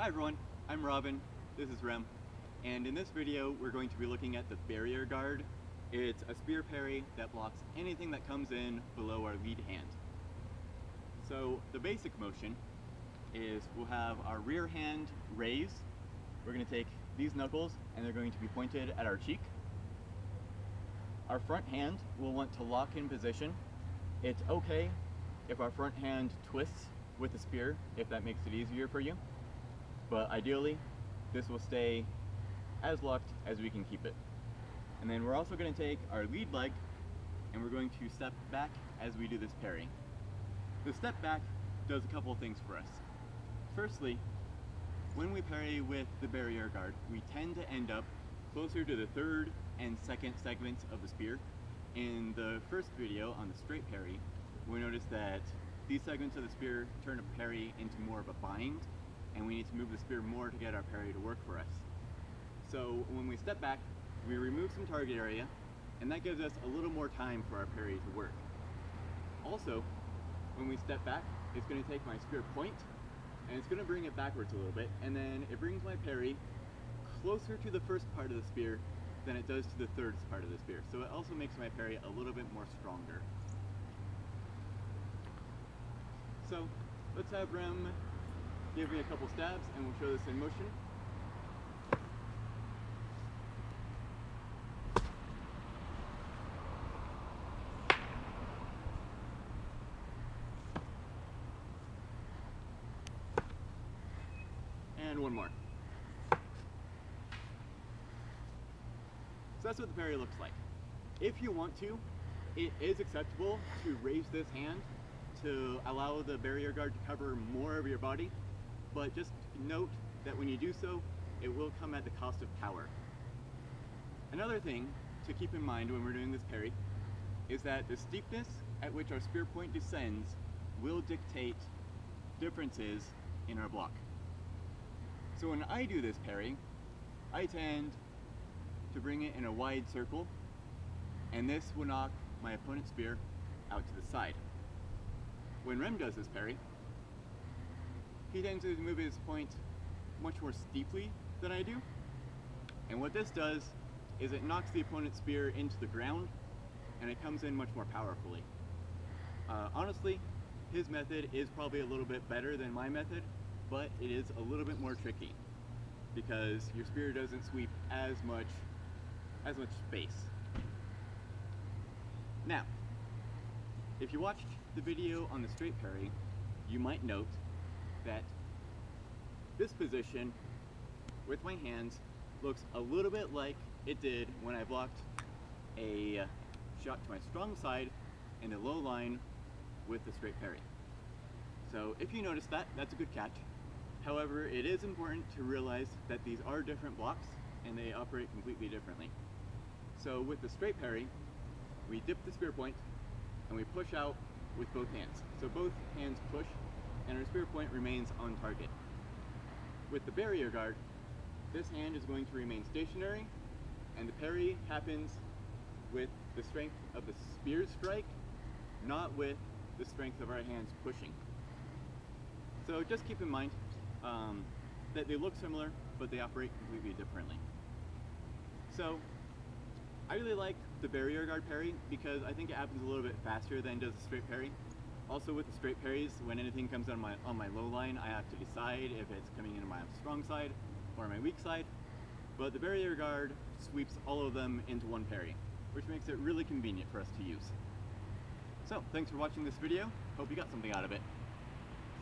Hi everyone, I'm Rahvin, this is Rem, and in this video we're going to be looking at the barrier guard. It's a spear parry that blocks anything that comes in below our lead hand. So the basic motion is we'll have our rear hand raised. We're going to take these knuckles and they're going to be pointed at our cheek. Our front hand will want to lock in position. It's okay if our front hand twists with the spear if that makes it easier for you. But ideally, this will stay as locked as we can keep it. And then we're also going to take our lead leg and we're going to step back as we do this parry. The step back does a couple of things for us. Firstly, when we parry with the barrier guard, we tend to end up closer to the third and second segments of the spear. In the first video on the straight parry, we noticed that these segments of the spear turn a parry into more of a bind, and we need to move the spear more to get our parry to work for us. So when we step back, we remove some target area, and that gives us a little more time for our parry to work. Also, when we step back, it's going to take my spear point, and it's going to bring it backwards a little bit, and then it brings my parry closer to the first part of the spear than it does to the third part of the spear. So it also makes my parry a little bit more stronger. So let's have Rem give me a couple stabs and we'll show this in motion. And one more. So that's what the parry looks like. If you want to, it is acceptable to raise this hand to allow the barrier guard to cover more of your body, but just note that when you do so, it will come at the cost of power. Another thing to keep in mind when we're doing this parry is that the steepness at which our spear point descends will dictate differences in our block. So when I do this parry, I tend to bring it in a wide circle, and this will knock my opponent's spear out to the side. When Rem does this parry, he tends to move his point much more steeply than I do, and what this does is it knocks the opponent's spear into the ground, and it comes in much more powerfully. Honestly, his method is probably a little bit better than my method, but it is a little bit more tricky because your spear doesn't sweep as much space. Now, if you watched the video on the straight parry, you might note that this position with my hands looks a little bit like it did when I blocked a shot to my strong side in the low line with the straight parry. So if you notice that, that's a good catch. However, it is important to realize that these are different blocks and they operate completely differently. So with the straight parry, we dip the spear point and we push out with both hands. So both hands push and our spear point remains on target. With the barrier guard, this hand is going to remain stationary and the parry happens with the strength of the spear strike, not with the strength of our hands pushing. So just keep in mind that they look similar, but they operate completely differently. So I really like the barrier guard parry because I think it happens a little bit faster than does the straight parry. Also with the straight parries, when anything comes on my low line, I have to decide if it's coming into my strong side or my weak side. But the barrier guard sweeps all of them into one parry, which makes it really convenient for us to use. So thanks for watching this video. Hope you got something out of it.